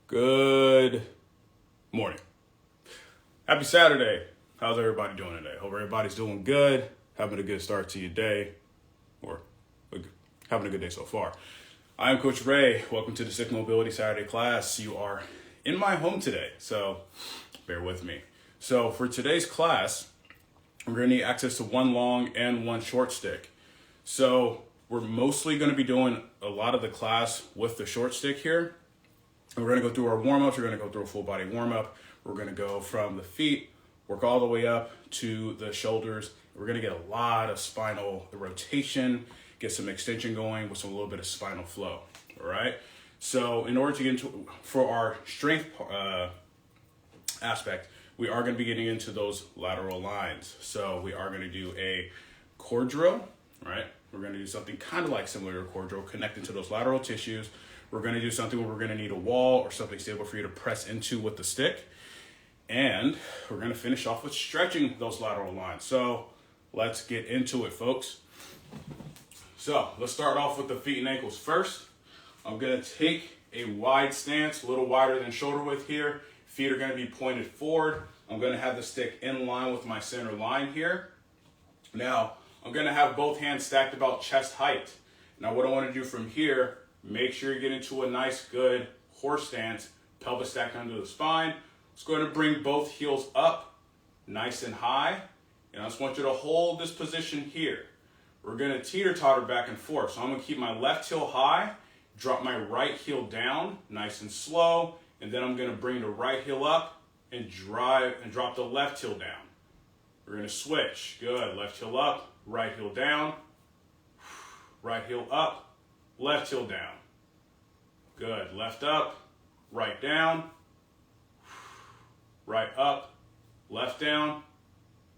Good morning. Happy Saturday. How's everybody doing today? Hope everybody's doing good, having a good start to your day, or having a good day so far. I am Coach Ray. Welcome to the Sick Mobility Saturday class. You are in my home today, so bear with me. So for today's class, we're going to need access to one long and one short stick. So we're mostly going to be doing a lot of the class with the short stick here. We're going to go through our warm-ups. We're going to go through a full body warm-up. We're going to go from the feet, work all the way up to the shoulders. We're going to get a lot of spinal rotation, get some extension going with a little bit of spinal flow. All right. So in order to get into, for our strength aspect, we are going to be getting into those lateral lines. So we are going to do a core drill, right? We're going to do something kind of like similar to a core drill, connected to those lateral tissues. We're going to do something where we're going to need a wall or something stable for you to press into with the stick. And we're going to finish off with stretching those lateral lines. So let's get into it, folks. So let's start off with the feet and ankles first. I'm going to take a wide stance, a little wider than shoulder width here. Feet are going to be pointed forward. I'm going to have the stick in line with my center line here. Now, I'm going to have both hands stacked about chest height. Now, what I want to do from here, make sure you get into a nice, good horse stance, pelvis stacked under the spine. Let's go ahead and bring both heels up, nice and high. And I just want you to hold this position here. We're going to teeter-totter back and forth. So I'm going to keep my left heel high, drop my right heel down, nice and slow. And then I'm going to bring the right heel up and drop the left heel down. We're going to switch. Good. Left heel up, right heel down, right heel up, left heel down. Good. Left up, right down, right up, left down.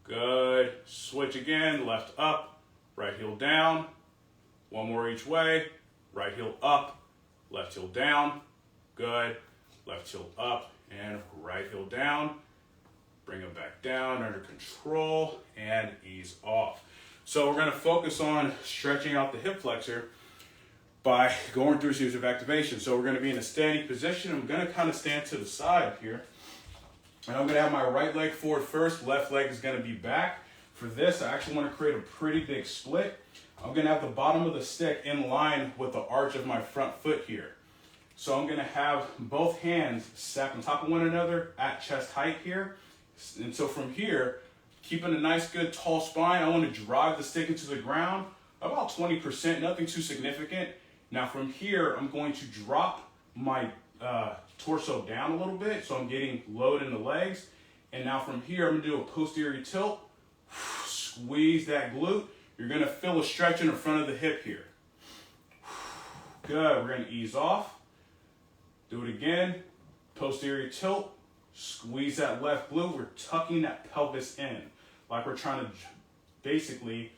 Good. Switch again. Left up, right heel down. One more each way. Right heel up, left heel down. Good. Left heel up and right heel down. Bring them back down under control and ease off. So we're going to focus on stretching out the hip flexor by going through a series of activations. So we're going to be in a standing position. I'm going to kind of stand to the side here. And I'm going to have my right leg forward first. Left leg is going to be back. For this, I actually want to create a pretty big split. I'm going to have the bottom of the stick in line with the arch of my front foot here. So I'm going to have both hands stacked on top of one another at chest height here. And so from here, keeping a nice, good, tall spine, I want to drive the stick into the ground about 20%, nothing too significant. Now from here, I'm going to drop my torso down a little bit, so I'm getting load in the legs. And now from here, I'm going to do a posterior tilt, squeeze that glute. You're going to feel a stretch in the front of the hip here. Good, we're going to ease off. Do it again, posterior tilt, squeeze that left glute. We're tucking that pelvis in, like we're trying to basically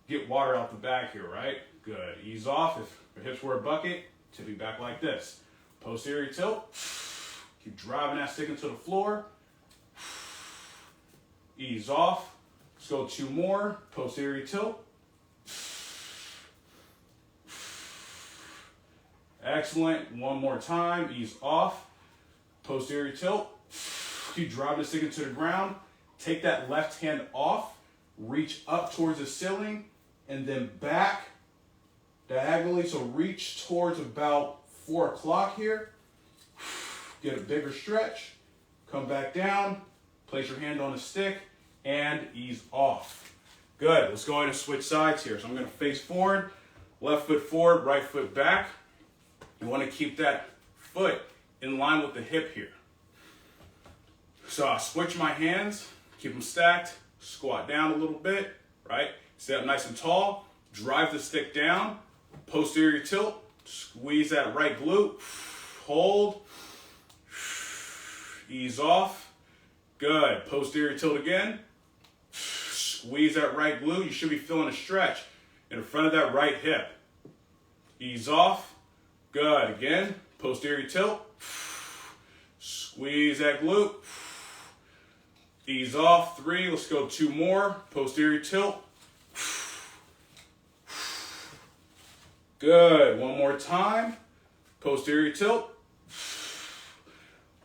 get water out the back here, right? Good, ease off. If your hips were a bucket, tip it back like this. Posterior tilt, keep driving that stick into the floor. Ease off, let's go two more, posterior tilt. Excellent, one more time, ease off, posterior tilt. Keep driving the stick into the ground. Take that left hand off, reach up towards the ceiling, and then back diagonally. So reach towards about 4 o'clock here. Get a bigger stretch. Come back down. Place your hand on the stick and ease off. Good. Let's go ahead and switch sides here. So I'm going to face forward, left foot forward, right foot back. You want to keep that foot in line with the hip here. So I switch my hands, keep them stacked, squat down a little bit, right? Stay up nice and tall, drive the stick down, posterior tilt, squeeze that right glute, hold, ease off. Good, posterior tilt again, squeeze that right glute. You should be feeling a stretch in the front of that right hip. Ease off. Good, again, posterior tilt, squeeze that glute, ease off, 3, let's go 2 more, posterior tilt, good, one more time, posterior tilt,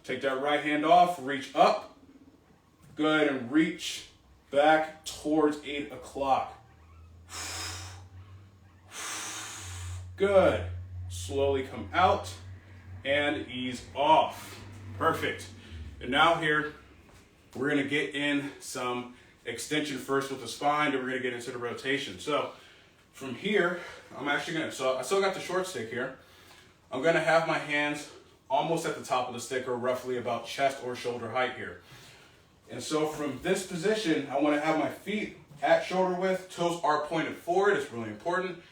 Take that right hand off, reach up. Good, and reach back towards 8 o'clock. Good. Slowly come out and ease off. Perfect. And now here, we're gonna get in some extension first with the spine, then we're gonna get into the rotation. So from here, so I still got the short stick here. I'm gonna have my hands almost at the top of the stick, or roughly about chest or shoulder height here. And so from this position, I wanna have my feet at shoulder width, toes are pointed forward, it's really important.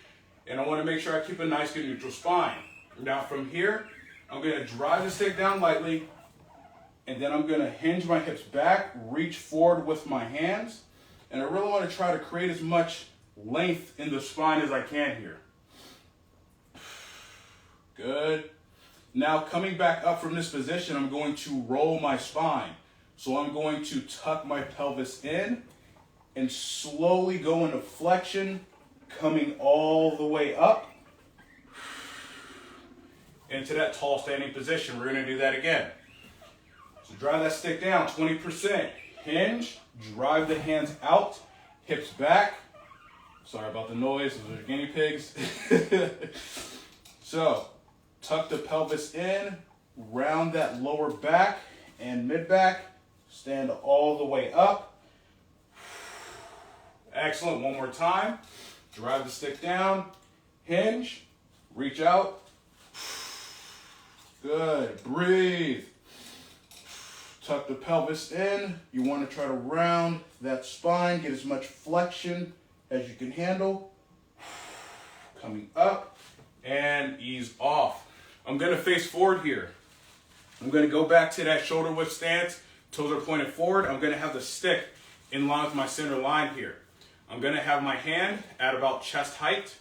And I wanna make sure I keep a nice, good neutral spine. Now from here, I'm gonna drive the stick down lightly, and then I'm gonna hinge my hips back, reach forward with my hands, and I really wanna try to create as much length in the spine as I can here. Good. Now coming back up from this position, I'm going to roll my spine. So I'm going to tuck my pelvis in and slowly go into flexion, coming all the way up into that tall standing position. We're gonna do that again. So drive that stick down, 20%. Hinge, drive the hands out, hips back. Sorry about the noise, those are guinea pigs. So, tuck the pelvis in, round that lower back and mid back, stand all the way up. Excellent, one more time. Drive the stick down, hinge, reach out. Good, breathe. Tuck the pelvis in. You want to try to round that spine, get as much flexion as you can handle. Coming up and ease off. I'm going to face forward here. I'm going to go back to that shoulder width stance. Toes are pointed forward. I'm going to have the stick in line with my center line here. I'm going to have my hand at about chest height.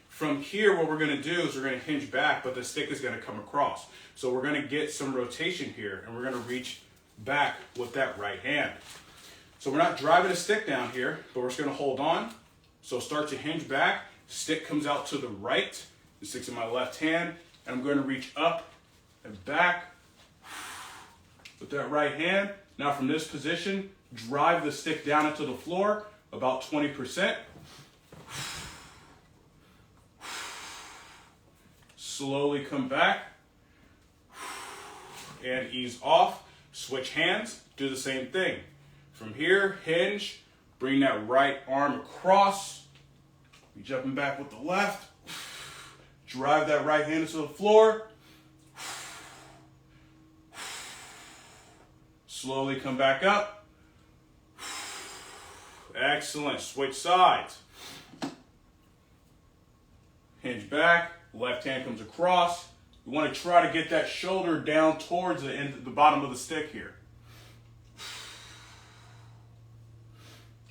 From here, what we're going to do is we're going to hinge back, but the stick is going to come across. So we're going to get some rotation here, and we're going to reach back with that right hand. So we're not driving the stick down here, but we're just going to hold on. So start to hinge back. Stick comes out to the right. The stick's in my left hand, and I'm going to reach up and back with that right hand. Now from this position, drive the stick down into the floor about 20%. Slowly come back and ease off. Switch hands, do the same thing. From here, hinge, bring that right arm across. You're jumping back with the left. Drive that right hand into the floor. Slowly come back up. Excellent, switch sides. Hinge back, left hand comes across. You want to try to get that shoulder down towards the end, the bottom of the stick here.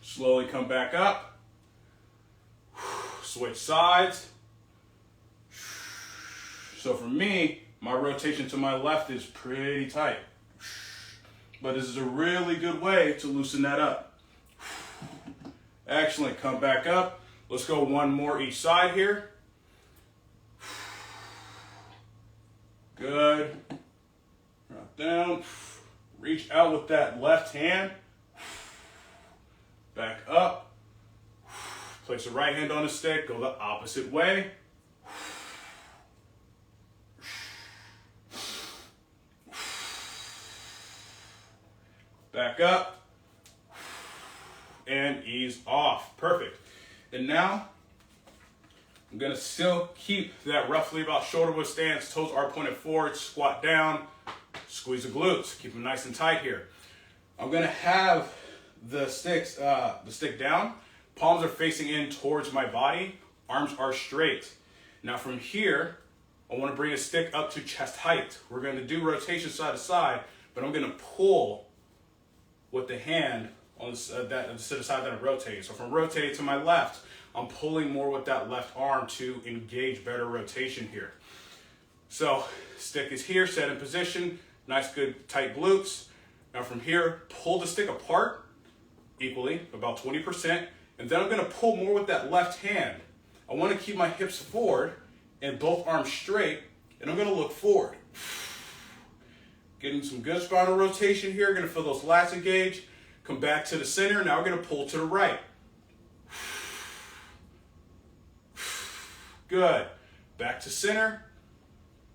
Slowly come back up. Switch sides. So for me, my rotation to my left is pretty tight. But this is a really good way to loosen that up. Excellent, come back up. Let's go one more each side here. Good. Drop down. Reach out with that left hand. Back up. Place the right hand on the stick. Go the opposite way. Back up. And ease off. Perfect. And now, I'm going to still keep that roughly about shoulder width stance. Toes are pointed forward. Squat down. Squeeze the glutes. Keep them nice and tight here. I'm going to have the stick down. Palms are facing in towards my body. Arms are straight. Now from here, I want to bring a stick up to chest height. We're going to do rotation side to side, but I'm going to pull with the hand on the side that I'm rotating. So if I'm rotating to my left, I'm pulling more with that left arm to engage better rotation here. So stick is here, set in position, nice good tight glutes. Now from here, pull the stick apart equally, about 20%, and then I'm gonna pull more with that left hand. I wanna keep my hips forward and both arms straight, and I'm gonna look forward. Getting some good spinal rotation here. Gonna feel those lats engage. Come back to the center. Now we're gonna pull to the right. Good. Back to center.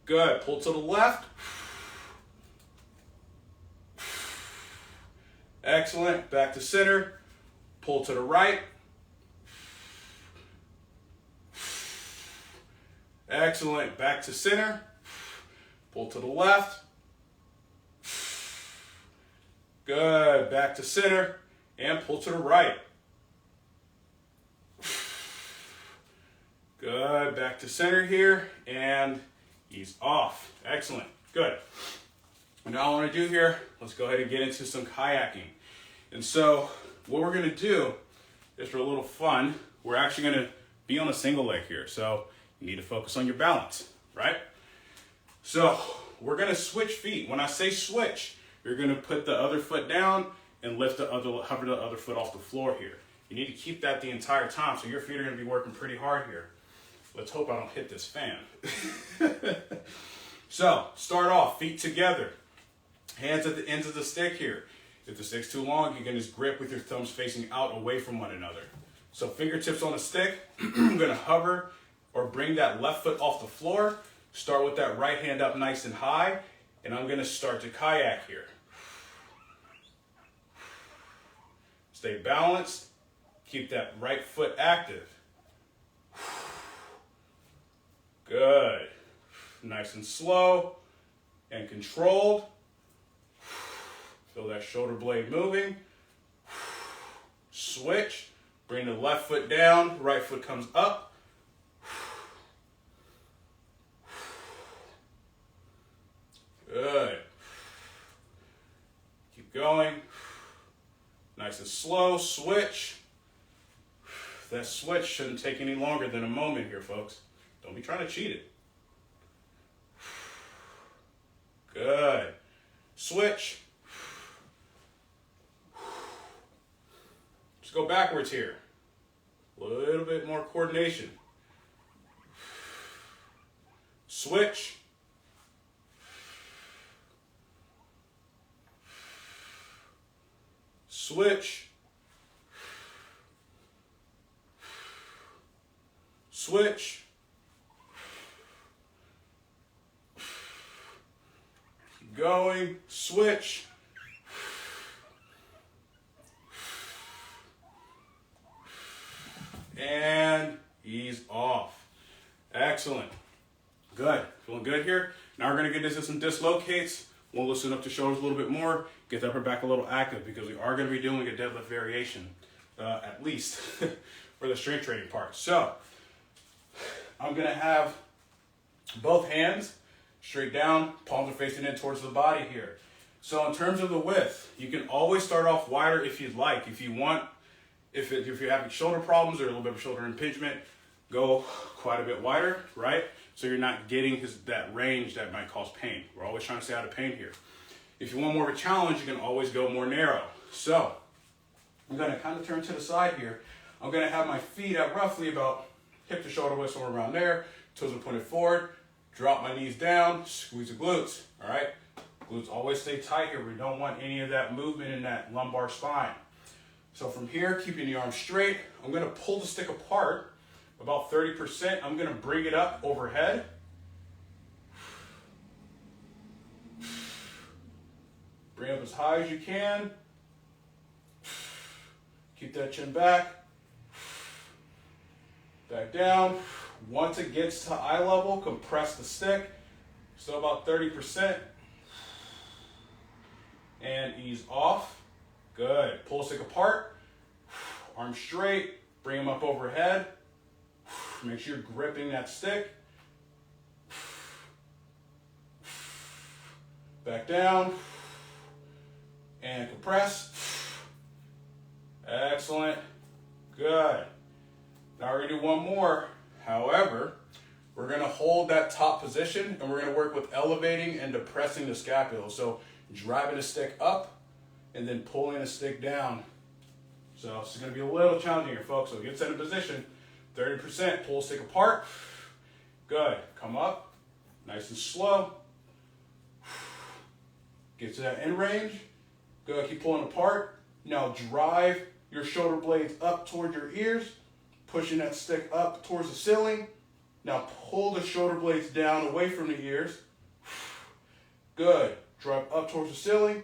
Good. Pull to the left. Excellent. Back to center. Pull to the right. Excellent. Back to center. Pull to the left. Good. Back to center. And pull to the right. Good. Back to center here. And ease off. Excellent. Good. And now what I want to do here, let's go ahead and get into some kayaking. And so what we're going to do is, for a little fun, we're actually going to be on a single leg here. So you need to focus on your balance, right? So we're going to switch feet. When I say switch, you're going to put the other foot down and hover the other foot off the floor here. You need to keep that the entire time. So your feet are going to be working pretty hard here. Let's hope I don't hit this fan. So start off, feet together. Hands at the ends of the stick here. If the stick's too long, you can just grip with your thumbs facing out away from one another. So fingertips on the stick. I'm going to hover or bring that left foot off the floor. Start with that right hand up nice and high. And I'm going to start to kayak here. Stay balanced. Keep that right foot active. Good. Nice and slow and controlled. Feel that shoulder blade moving. Switch. Bring the left foot down. Right foot comes up. Good. Keep going. Nice and slow. Switch. That switch shouldn't take any longer than a moment here, folks. Don't be trying to cheat it. Good. Switch. Just go backwards here. A little bit more coordination. Switch. Switch. Switch. Keep going. Switch. And ease off. Excellent. Good. Feeling good here. Now we're going to get into some dislocates. We'll loosen up the shoulders a little bit more. Get the upper back a little active because we are going to be doing a deadlift variation, at least for the strength training part. So I'm going to have both hands straight down, palms are facing in towards the body here. So in terms of the width, you can always start off wider if you'd like. If you want, if you're having shoulder problems or a little bit of shoulder impingement, go quite a bit wider, right? So you're not getting that range that might cause pain. We're always trying to stay out of pain here. If you want more of a challenge, you can always go more narrow. So I'm going to kind of turn to the side here. I'm going to have my feet at roughly about hip to shoulder width, somewhere around there. Toes are pointed forward. Drop my knees down. Squeeze the glutes. All right. Glutes always stay tight here. We don't want any of that movement in that lumbar spine. So from here, keeping the arms straight, I'm going to pull the stick apart about 30%. I'm going to bring it up overhead. Bring up as high as you can. Keep that chin back. Back down. Once it gets to eye level, compress the stick. So about 30%. And ease off. Good. Pull the stick apart. Arms straight. Bring them up overhead. Make sure you're gripping that stick. Back down. And compress. Excellent. Good. Now we're going to do one more. However, we're going to hold that top position and we're going to work with elevating and depressing the scapula. So driving the stick up and then pulling the stick down. So this is going to be a little challenging here, folks. So get set in position. 30%. Pull the stick apart. Good. Come up. Nice and slow. Get to that end range. Go, keep pulling apart. Now drive your shoulder blades up toward your ears, pushing that stick up towards the ceiling. Now pull the shoulder blades down away from the ears. Good. Drive up towards the ceiling.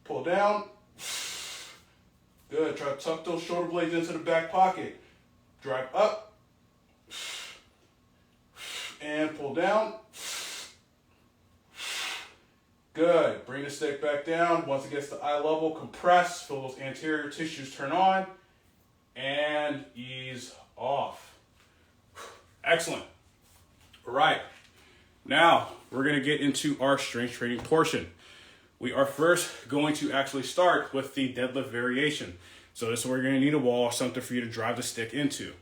Pull down. Good. Try to tuck those shoulder blades into the back pocket. Drive up. And pull down. Good. Bring the stick back down. Once it gets to eye level, compress. Feel those anterior tissues turn on. And ease off. Excellent. All right. Now, we're going to get into our strength training portion. We are first going to actually start with the deadlift variation. So this is where you're going to need a wall, something for you to drive the stick into.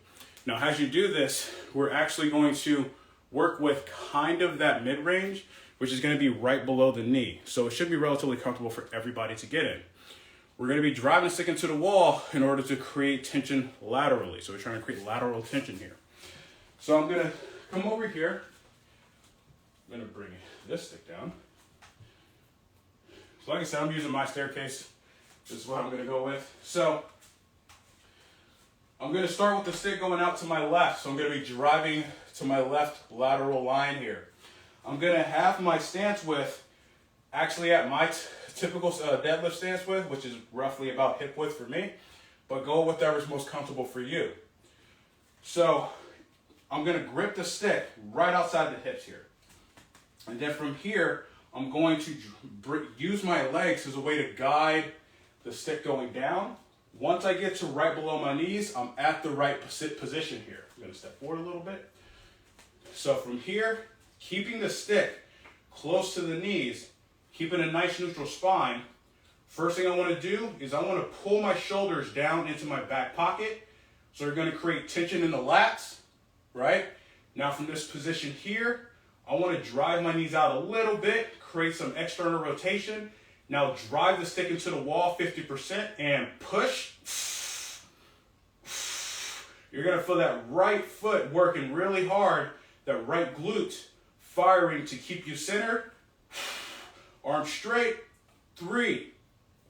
Now, as you do this, we're actually going to work with kind of that mid-range, which is going to be right below the knee. So it should be relatively comfortable for everybody to get in. We're going to be driving the stick into the wall in order to create tension laterally. So we're trying to create lateral tension here. So I'm going to come over here. I'm going to bring this stick down. So like I said, I'm using my staircase. This is what I'm going to go with. So I'm going to start with the stick going out to my left. So I'm going to be driving to my left lateral line here. I'm going to have my stance width actually at my typical deadlift stance width, which is roughly about hip width for me, but go with whatever's most comfortable for you. So I'm going to grip the stick right outside the hips here. And then from here, I'm going to use my legs as a way to guide the stick going down. Once I get to right below my knees, I'm at the right position here. I'm going to step forward a little bit. So from here, keeping the stick close to the knees, keeping a nice neutral spine, first thing I want to do is I want to pull my shoulders down into my back pocket. So we're going to create tension in the lats, right? Now from this position here, I want to drive my knees out a little bit, create some external rotation. Now drive the stick into the wall 50% and push. You're going to feel that right foot working really hard, that right glute firing to keep you centered. Arms straight. 3,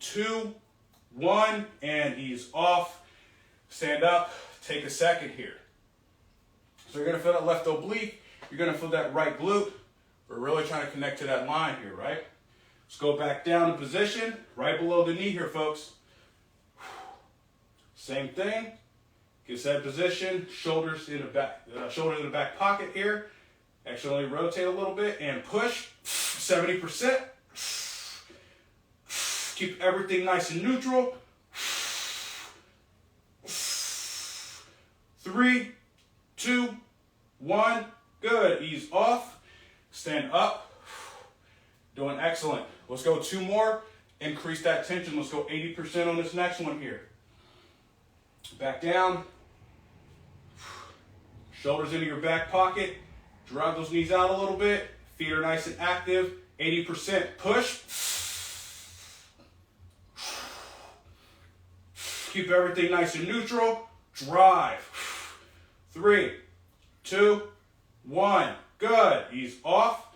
2, 1, and ease off. Stand up. Take a second here. So you're going to feel that left oblique. You're going to feel that right glute. We're really trying to connect to that line here, right? Let's go back down to position, right below the knee here, folks. Same thing. Get that position, shoulders in the back pocket here. Externally rotate a little bit and push. 70%. Keep everything nice and neutral. 3, 2, 1. Good. Ease off. Stand up. Doing excellent. Let's go 2 more. Increase that tension. Let's go 80% on this next one here. Back down. Shoulders into your back pocket. Drive those knees out a little bit. Feet are nice and active. 80%. Push. Keep everything nice and neutral. Drive. 3, 2, 1. Good. Ease off.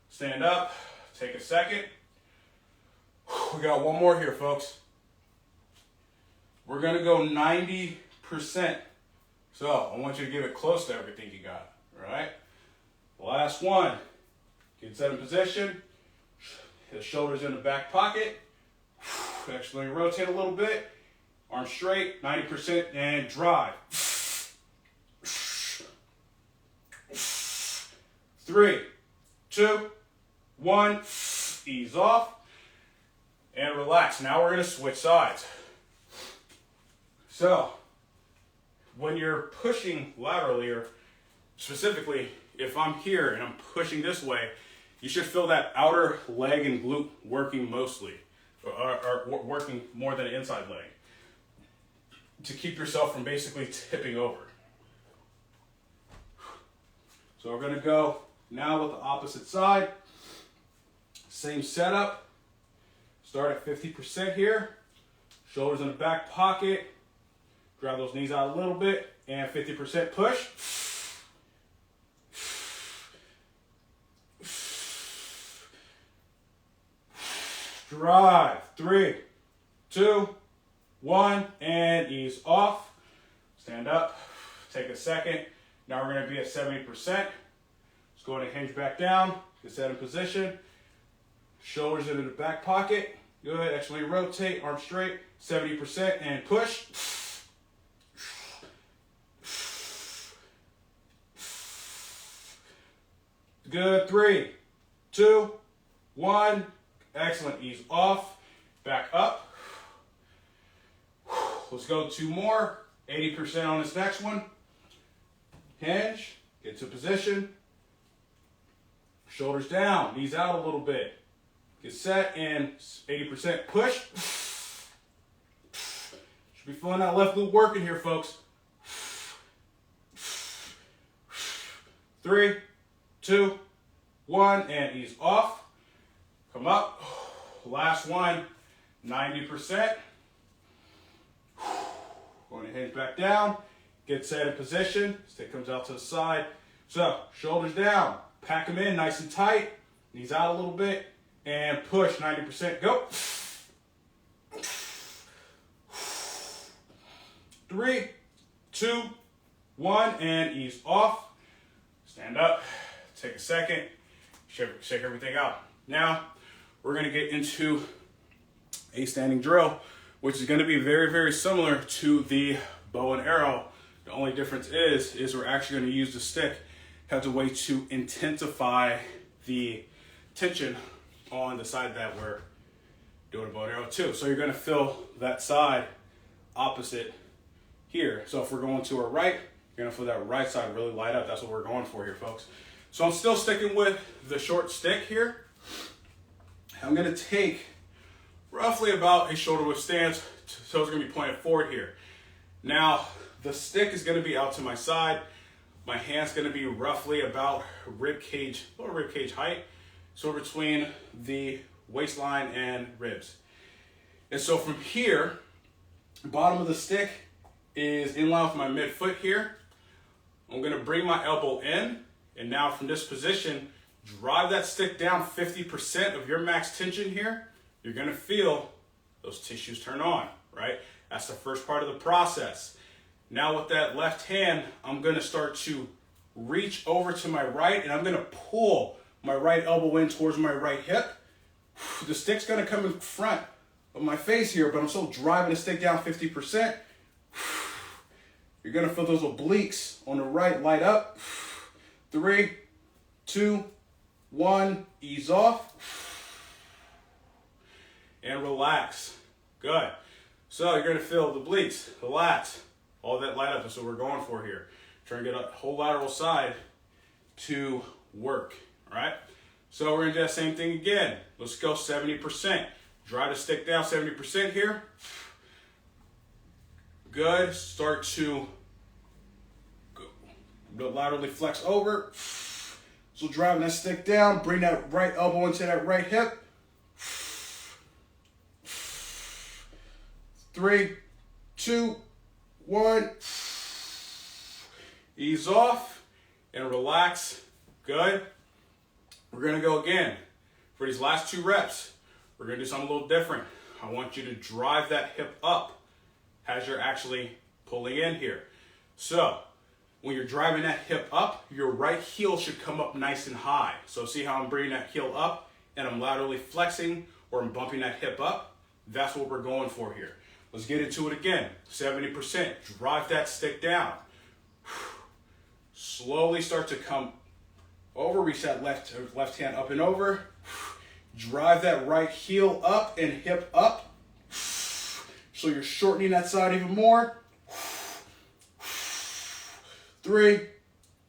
Stand up. Take a second. We got one more here, folks. We're going to go 90%. So I want you to give it close to everything you got. All right? Last one. Get set in position. The shoulders in the back pocket. Actually rotate a little bit. Arms straight. 90% and drive. 3, 2, 1. Ease off. And relax. Now we're going to switch sides. So, when you're pushing laterally, or specifically, if I'm here and I'm pushing this way, you should feel that outer leg and glute working mostly, or working more than the inside leg, to keep yourself from basically tipping over. So we're going to go now with the opposite side. Same setup. Start at 50% here. Shoulders in the back pocket. Drive those knees out a little bit. And 50% push. drive. 3, 2, 1, and ease off. Stand up, take a second. Now we're gonna be at 70%. Let's go ahead and hinge back down, get set in position. Shoulders into the back pocket. Good, actually rotate, arms straight, 70%, and push. Good, 3, 2, 1. Excellent, ease off, back up. Let's go 2 more, 80% on this next one. Hinge, get to position. Shoulders down, knees out a little bit. Get set and 80% push. Should be feeling that left glute working here, folks. 3, 2, 1, and ease off. Come up. Last one, 90%. Going to hinge back down. Get set in position. Stick comes out to the side. So, shoulders down. Pack them in nice and tight. Knees out a little bit. And push, 90%. Go. 3, 2, 1, and ease off. Stand up. Take a second. Shake everything out. Now, we're going to get into a standing drill, which is going to be very, very similar to the bow and arrow. The only difference is we're actually going to use the stick as a way to intensify the tension on the side that we're doing a bow and arrow to. So you're going to feel that side opposite here. So if we're going to our right, you're going to feel that right side really light up. That's what we're going for here, folks. So I'm still sticking with the short stick here. I'm going to take roughly about a shoulder width stance. So it's going to be pointed forward here. Now, the stick is going to be out to my side. My hand's going to be roughly about rib cage, lower rib cage height. So between the waistline and ribs. And so from here, the bottom of the stick is in line with my midfoot here. I'm going to bring my elbow in. And now from this position, drive that stick down 50% of your max tension here. You're going to feel those tissues turn on, right? That's the first part of the process. Now with that left hand, I'm going to start to reach over to my right and I'm going to pull my right elbow in towards my right hip. The stick's going to come in front of my face here, but I'm still driving the stick down 50%. You're going to feel those obliques on the right light up. 3, 2, 1, ease off. And relax. Good. So you're going to feel the obliques, the lats, all that light up. That's what we're going for here. Trying to get a whole lateral side to work. All right. So we're going to do that same thing again. Let's go 70%. Drive the stick down 70% here. Good. Start to go laterally flex over. So driving that stick down. Bring that right elbow into that right hip. 3, 2, 1. Ease off and relax. Good. We're going to go again. For these last 2 reps, we're going to do something a little different. I want you to drive that hip up as you're actually pulling in here. So when you're driving that hip up, your right heel should come up nice and high. So see how I'm bringing that heel up and I'm laterally flexing or I'm bumping that hip up? That's what we're going for here. Let's get into it again. 70%. Drive that stick down. Slowly start to come over. Reach that left hand up and over. Drive that right heel up and hip up. So you're shortening that side even more. 3,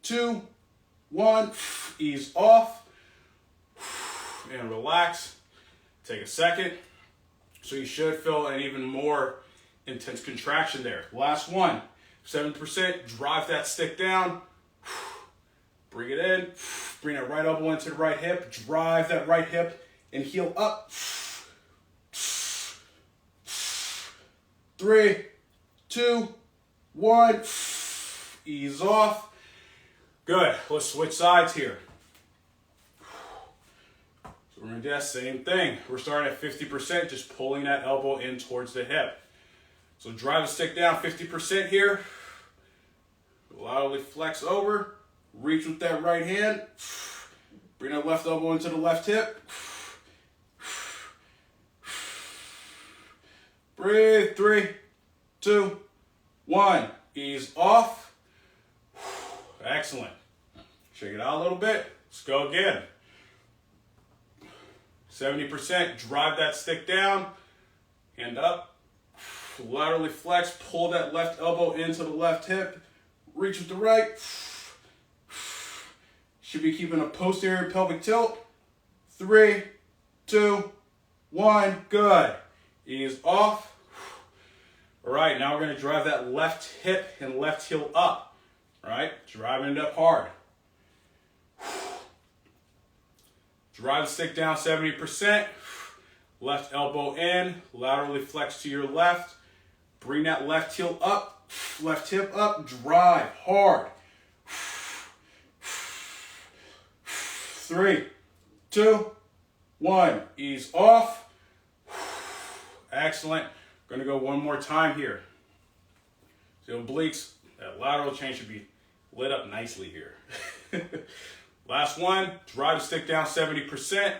2, 1. Ease off. And relax. Take a second. So you should feel an even more intense contraction there. Last one. 7%. Drive that stick down. Bring it in. Bring that right elbow into the right hip. Drive that right hip and heel up. 3, 2, 1. Ease off. Good. Let's switch sides here. So we're gonna do that same thing. We're starting at 50%, just pulling that elbow in towards the hip. So drive the stick down 50% here. Laterally flex over, reach with that right hand. Bring that left elbow into the left hip. Breathe, 3, 2, 1. Ease off. Excellent. Shake it out a little bit. Let's go again. 70%, drive that stick down, hand up, laterally flex, pull that left elbow into the left hip, reach with the right. Should be keeping a posterior pelvic tilt. 3, 2, 1, good. Ease off. All right, now we're gonna drive that left hip and left heel up. All right, driving it up hard. Drive the stick down 70%. Left elbow in, laterally flex to your left. Bring that left heel up, left hip up, drive hard. 3, 2, 1, ease off. Excellent. We're gonna go one more time here. The obliques, that lateral chain should be lit up nicely here. Last one, drive the stick down 70%,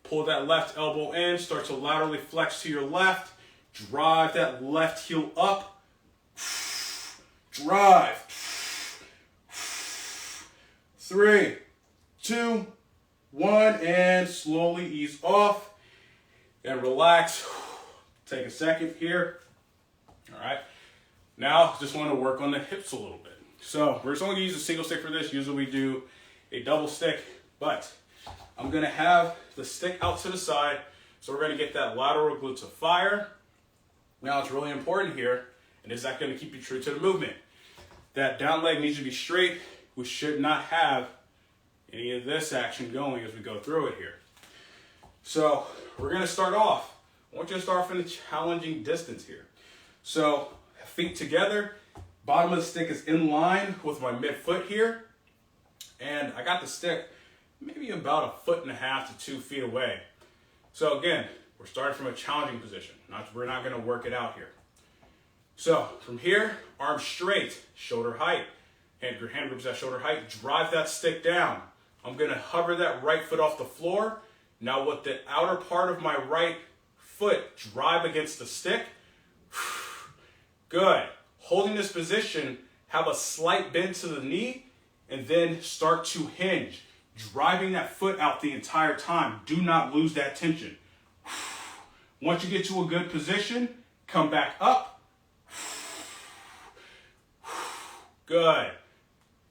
pull that left elbow in, start to laterally flex to your left, drive that left heel up, drive. 3, 2, 1, and slowly ease off and relax. Take a second here. All right, now just want to work on the hips a little bit. So we're just only gonna use a single stick for this. Usually we do a double stick, but I'm gonna have the stick out to the side, so we're gonna get that lateral glute to fire. Now it's really important here, and is that gonna keep you true to the movement? That down leg needs to be straight. We should not have any of this action going as we go through it here. So we're gonna start off. I want you to start from the challenging distance here. So feet together, bottom of the stick is in line with my midfoot here. And I got the stick maybe about 1.5 to 2 feet away. So again, we're starting from a challenging position. We're not gonna work it out here. So from here, arms straight, shoulder height. Hand grips at shoulder height, drive that stick down. I'm gonna hover that right foot off the floor. Now with the outer part of my right foot, drive against the stick. Good. Holding this position, have a slight bend to the knee, and then start to hinge, driving that foot out the entire time. Do not lose that tension. Once you get to a good position, come back up. Good.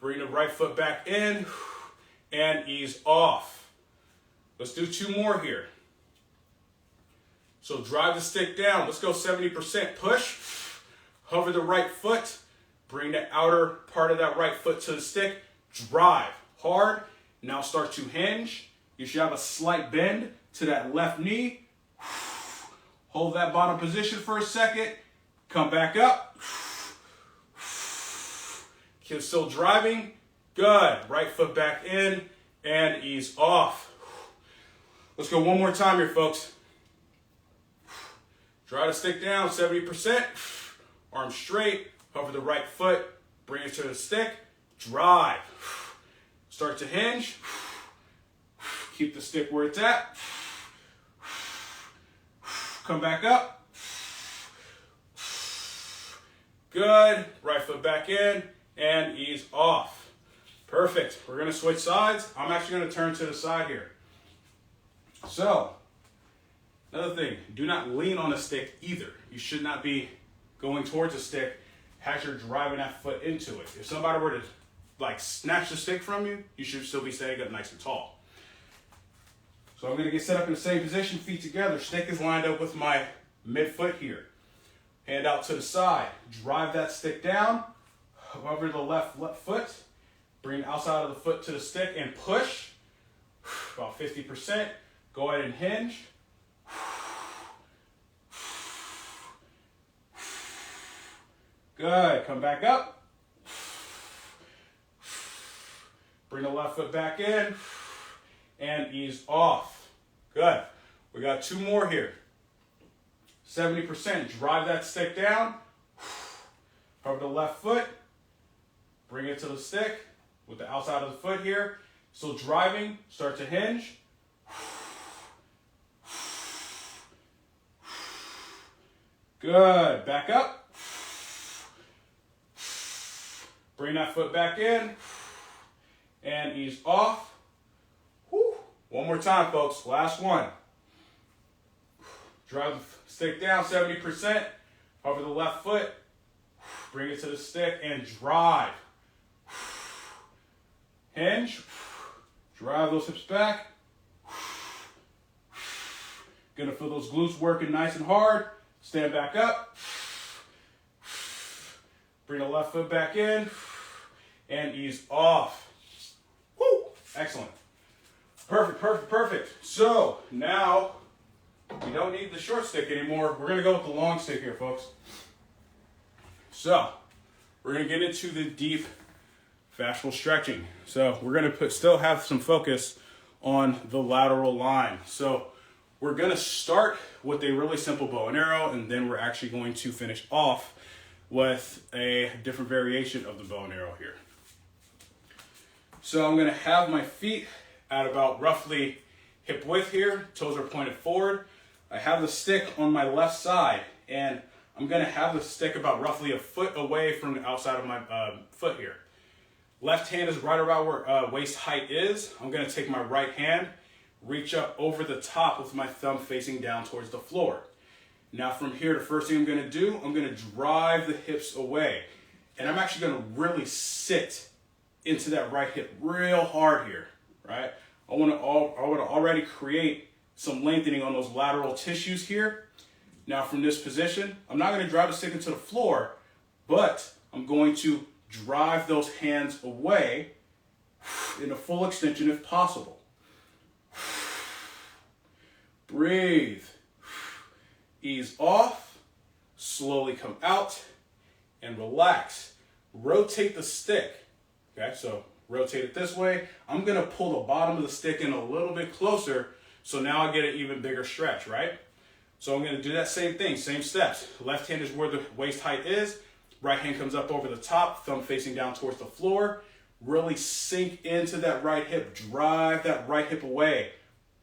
Bring the right foot back in and ease off. Let's do 2 more here. So drive the stick down. Let's go 70%. Push. Hover the right foot. Bring the outer part of that right foot to the stick. Drive hard. Now start to hinge. You should have a slight bend to that left knee. Hold that bottom position for a second. Come back up. Keep still driving. Good. Right foot back in and ease off. Let's go one more time here, folks. Drive the stick down 70%. Arms straight. Hover the right foot. Bring it to the stick. Drive. Start to hinge. Keep the stick where it's at. Come back up. Good. Right foot back in and ease off. Perfect. We're going to switch sides. I'm actually going to turn to the side here. So, another thing, do not lean on the stick either. You should not be going towards the stick as you're driving that foot into it. If somebody were to snatch the stick from you, you should still be standing up nice and tall. So I'm going to get set up in the same position, feet together. Stick is lined up with my midfoot here. Hand out to the side. Drive that stick down. Hover the left foot. Bring the outside of the foot to the stick and push. About 50%. Go ahead and hinge. Good. Come back up. Bring the left foot back in and ease off. Good. We got 2 more here. 70%. Drive that stick down. Cover the left foot. Bring it to the stick with the outside of the foot here. So driving, start to hinge. Good. Back up. Bring that foot back in. And ease off. Whew. One more time, folks. Last one. Drive the stick down 70%. Cover the left foot. Bring it to the stick and drive. Hinge. Drive those hips back. Gonna feel those glutes working nice and hard. Stand back up. Bring the left foot back in. And ease off. Woo! Excellent. Perfect, perfect, perfect. So now we don't need the short stick anymore. We're gonna go with the long stick here, folks. So we're gonna get into the deep fascial stretching. So we're gonna still have some focus on the lateral line. So we're gonna start with a really simple bow and arrow, and then we're actually going to finish off with a different variation of the bow and arrow here. So I'm gonna have my feet at about roughly hip width here, toes are pointed forward. I have the stick on my left side, and I'm gonna have the stick about roughly a foot away from the outside of my foot here. Left hand is right around where waist height is. I'm gonna take my right hand, reach up over the top with my thumb facing down towards the floor. Now from here, the first thing I'm gonna do, I'm gonna drive the hips away. And I'm actually gonna really sit into that right hip real hard here, right? I wanna already create some lengthening on those lateral tissues here. Now from this position, I'm not gonna drive the stick into the floor, but I'm going to drive those hands away in a full extension if possible. Breathe. Ease off. Slowly come out and relax. Rotate the stick. Okay, so rotate it this way. I'm gonna pull the bottom of the stick in a little bit closer, so now I get an even bigger stretch, right? So I'm gonna do that same thing, same steps. Left hand is where the waist height is. Right hand comes up over the top, thumb facing down towards the floor. Really sink into that right hip. Drive that right hip away.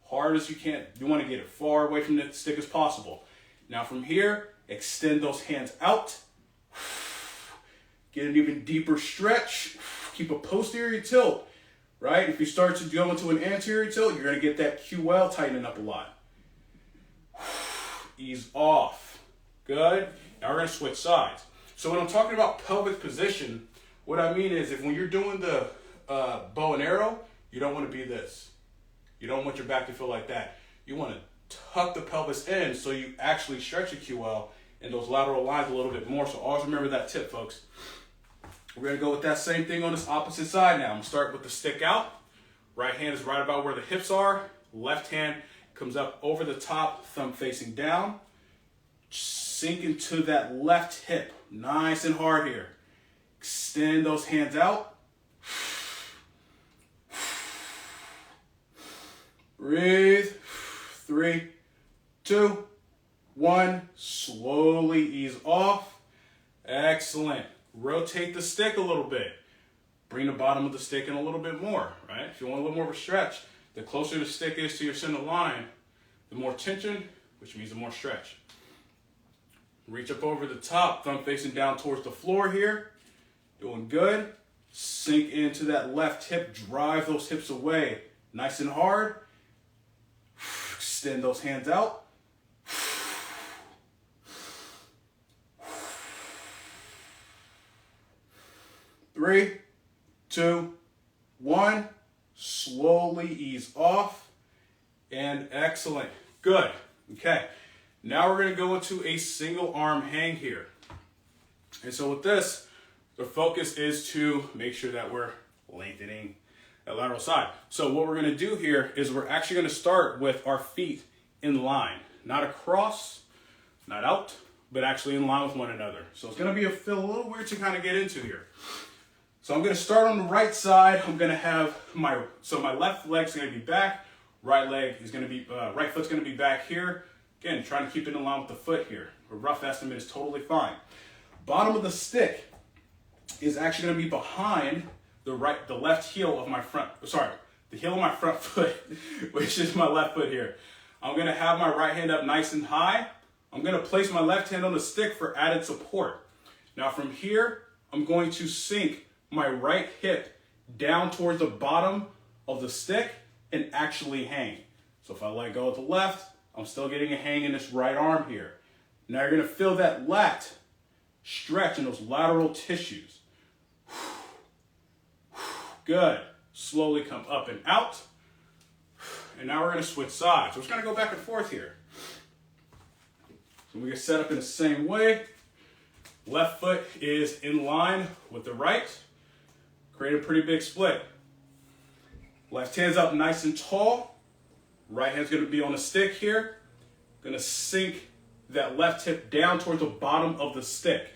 Hard as you can. You wanna get it far away from the stick as possible. Now from here, extend those hands out. Get an even deeper stretch. Keep a posterior tilt, right? If you start to go into an anterior tilt, you're gonna get that QL tightening up a lot. Ease off. Good. Now we're gonna switch sides. So when I'm talking about pelvic position, what I mean is if when you're doing the bow and arrow, you don't want to be this. You don't want your back to feel like that. You want to tuck the pelvis in so you actually stretch your QL and those lateral lines a little bit more. So always remember that tip, folks. We're going to go with that same thing on this opposite side now. I'm going to start with the stick out. Right hand is right about where the hips are. Left hand comes up over the top, thumb facing down. Sink into that left hip. Nice and hard here. Extend those hands out. Breathe. 3, 2, 1. Slowly ease off. Excellent. Rotate the stick a little bit. Bring the bottom of the stick in a little bit more, right? If you want a little more of a stretch, the closer the stick is to your center line, the more tension, which means the more stretch. Reach up over the top, thumb facing down towards the floor here. Doing good. Sink into that left hip, drive those hips away. Nice and hard. Extend those hands out. 3, 2, 1. Slowly ease off. And excellent. Good. Okay. Now we're going to go into a single arm hang here. And so with this, the focus is to make sure that we're lengthening that lateral side. So what we're going to do here is we're actually going to start with our feet in line. Not across, not out, but actually in line with one another. So it's going to feel a little weird to kind of get into here. So I'm going to start on the right side. I'm going to have my left leg's going to be back. Right leg is going to be, right foot's going to be back here. Again, trying to keep it in line with the foot here. A rough estimate is totally fine. Bottom of the stick is actually going to be behind the left heel of my the heel of my front foot, which is my left foot here. I'm going to have my right hand up nice and high. I'm going to place my left hand on the stick for added support. Now from here, I'm going to sink my right hip down towards the bottom of the stick and actually hang. So if I let go of the left, I'm still getting a hang in this right arm here. Now you're going to feel that lat stretch in those lateral tissues. Good. Slowly come up and out. And now we're going to switch sides. We're just going to go back and forth here. So we get set up in the same way. Left foot is in line with the right. Create a pretty big split. Left hand's up nice and tall. Right hand's going to be on the stick here. Going to sink that left hip down towards the bottom of the stick.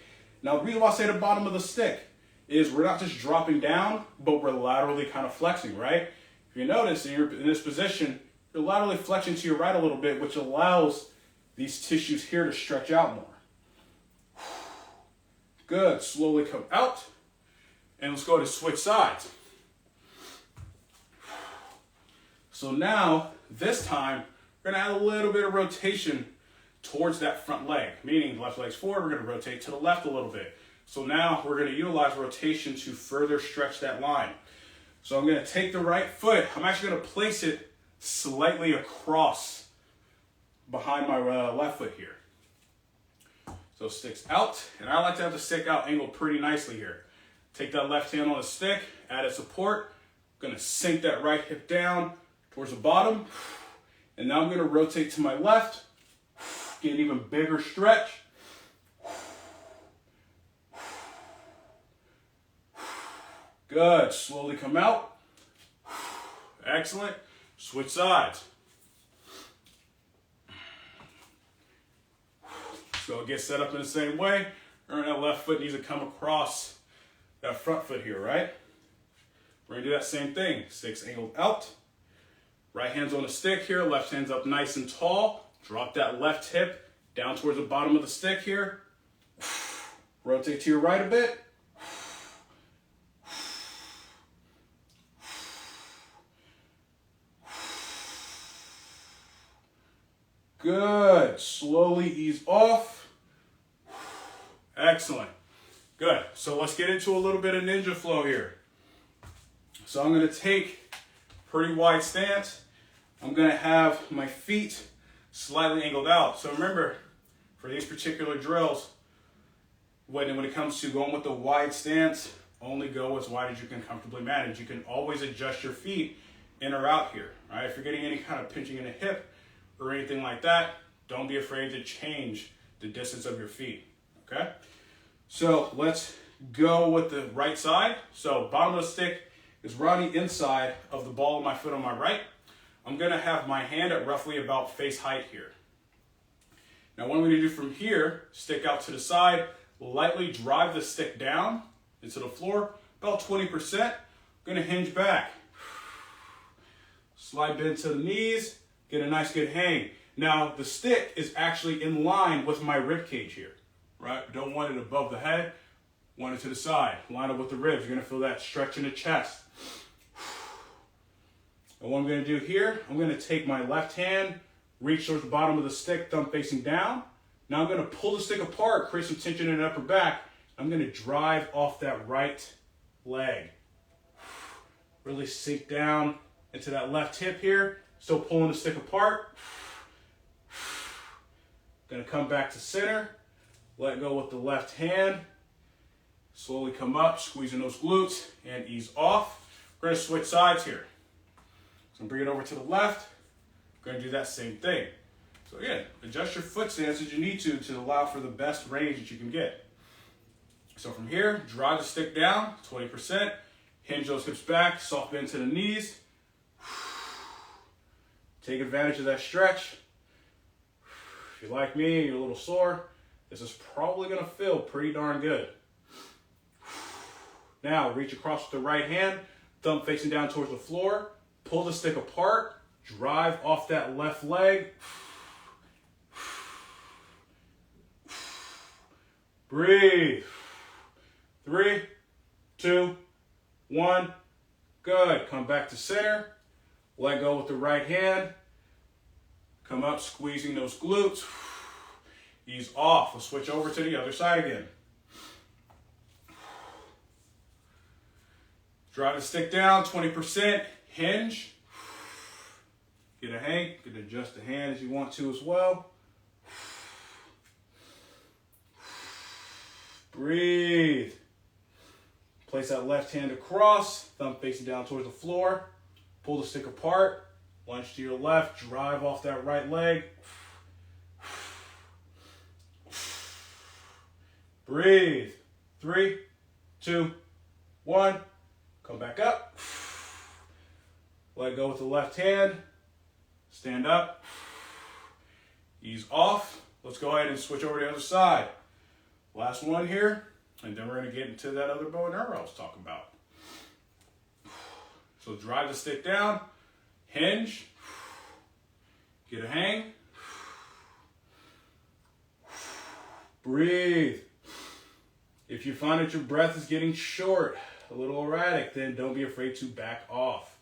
Now the reason why I say the bottom of the stick is we're not just dropping down, but we're laterally kind of flexing, right? If you notice, you're in this position, you're laterally flexing to your right a little bit, which allows these tissues here to stretch out more. Good. Slowly come out. And let's go to switch sides. So now, this time, we're going to add a little bit of rotation towards that front leg, meaning the left leg's forward, we're going to rotate to the left a little bit. So now we're going to utilize rotation to further stretch that line. So I'm going to take the right foot, I'm actually going to place it slightly across behind my left foot here. So sticks out, and I like to have the stick out angled pretty nicely here. Take that left hand on the stick, added support, I'm going to sink that right hip down towards the bottom, and now I'm going to rotate to my left, get an even bigger stretch. Good. Slowly come out. Excellent. Switch sides. So get set up in the same way. Remember that left foot needs to come across that front foot here, right? We're going to do that same thing. Sticks angled out. Right hand's on the stick here. Left hand's up nice and tall. Drop that left hip down towards the bottom of the stick here. Rotate to your right a bit. Good. Slowly ease off. Excellent. Good. So let's get into a little bit of ninja flow here. So I'm going to take pretty wide stance. I'm going to have my feet slightly angled out. So remember, for these particular drills, when it comes to going with the wide stance, only go as wide as you can comfortably manage. You can always adjust your feet in or out here. Right? If you're getting any kind of pinching in the hip or anything like that, don't be afraid to change the distance of your feet. Okay? So let's go with the right side. So bottom of the stick is right on the inside of the ball of my foot on my right. I'm going to have my hand at roughly about face height here. Now what I'm going to do from here, stick out to the side, lightly drive the stick down into the floor, about 20%. I'm going to hinge back. Slide bend to the knees, get a nice good hang. Now the stick is actually in line with my rib cage here. Right? Don't want it above the head, want it to the side. Line up with the ribs. You're going to feel that stretch in the chest. And what I'm going to do here, I'm going to take my left hand, reach towards the bottom of the stick, thumb facing down. Now I'm going to pull the stick apart, create some tension in the upper back. I'm going to drive off that right leg. Really sink down into that left hip here. Still pulling the stick apart. Going to come back to center. Let go with the left hand. Slowly come up, squeezing those glutes, and ease off. We're going to switch sides here. So bring it over to the left. We're going to do that same thing. So again, adjust your foot stance as you need to allow for the best range that you can get. So from here, drive the stick down, 20%. Hinge those hips back, soft bend to the knees. Take advantage of that stretch. If you're like me and you're a little sore, this is probably going to feel pretty darn good. Now, reach across with the right hand, thumb facing down towards the floor, pull the stick apart, Drive off that left leg. Breathe. 3, 2, 1. Good. Come back to center. Let go with the right hand. Come up, squeezing those glutes. Ease off. We'll switch over to the other side again. Drive the stick down, 20%. Hinge. Get a hang. You can adjust the hand as you want to as well. Breathe. Place that left hand across, thumb facing down towards the floor. Pull the stick apart. Lunge to your left. Drive off that right leg. Breathe. 3, 2, 1. Come back up. Let go with the left hand. Stand up. Ease off. Let's go ahead and switch over to the other side. Last one here, and then we're going to get into that other bow and arrow I was talking about. So drive the stick down, hinge, get a hang, breathe. If you find that your breath is getting short, a little erratic, then don't be afraid to back off,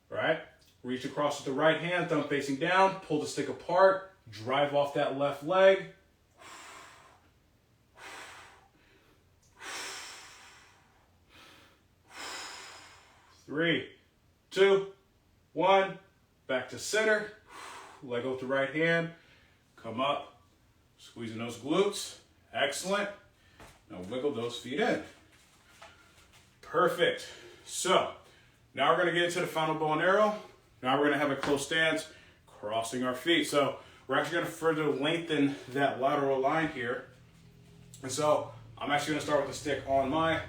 right? Reach across with the right hand, thumb facing down, pull the stick apart, drive off that left leg. 3, 2, 1. Back to center. Let go with the right hand. Come up. Squeezing those glutes. Excellent. Now wiggle those feet in. Perfect. So now we're going to get into the final bow and arrow. Now we're going to have a close stance, crossing our feet. So we're actually going to further lengthen that lateral line here. And so I'm actually going to start with the stick on my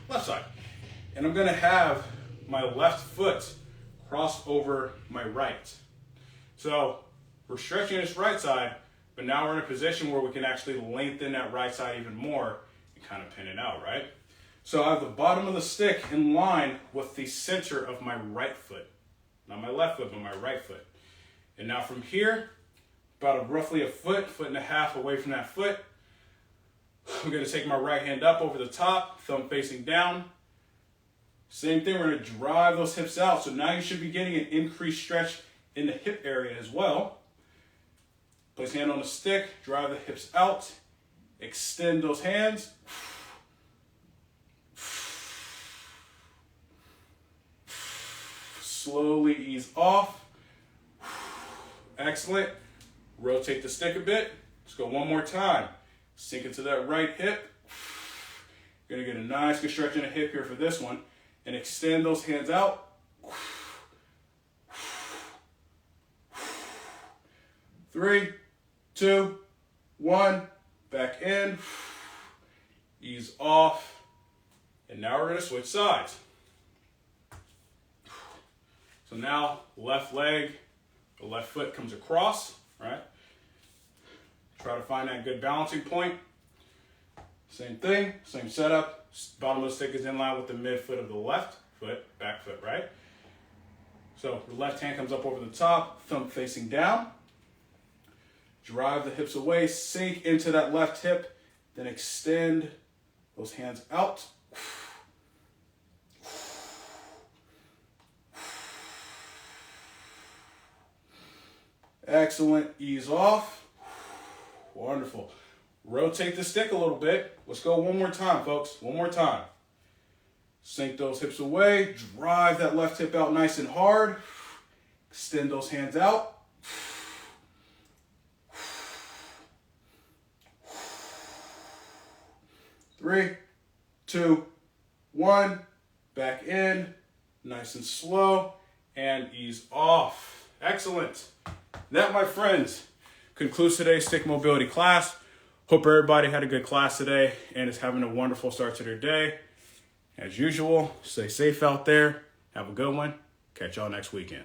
left side. And I'm going to have my left foot cross over my right. So we're stretching this right side, but now we're in a position where we can actually lengthen that right side even more and kind of pin it out, right? So I have the bottom of the stick in line with the center of my right foot. Not my left foot, but my right foot. And now from here, about roughly a foot, foot and a half away from that foot, I'm going to take my right hand up over the top, thumb facing down. Same thing, we're going to drive those hips out. So now you should be getting an increased stretch in the hip area as well. Place hand on the stick, drive the hips out, extend those hands. Slowly ease off. Excellent. Rotate the stick a bit. Let's go one more time. Sink into that right hip. You're going to get a nice good stretch in the hip here for this one. And extend those hands out. 3, 2, 1. Back in. Ease off. And now we're going to switch sides. So now left leg, the left foot comes across, right? Try to find that good balancing point. Same thing, same setup. Bottom of the stick is in line with the midfoot of the left foot, back foot, right? So the left hand comes up over the top, thumb facing down. Drive the hips away, sink into that left hip, then extend those hands out. Excellent, ease off. Wonderful. Rotate the stick a little bit. Let's go one more time, folks. One more time. Sink those hips away. Drive that left hip out nice and hard. Extend those hands out. 3, 2, 1. Back in. Nice and slow. And ease off. Excellent. That, my friends, concludes today's stick mobility class. Hope everybody had a good class today and is having a wonderful start to their day. As usual, stay safe out there. Have a good one. Catch y'all next weekend.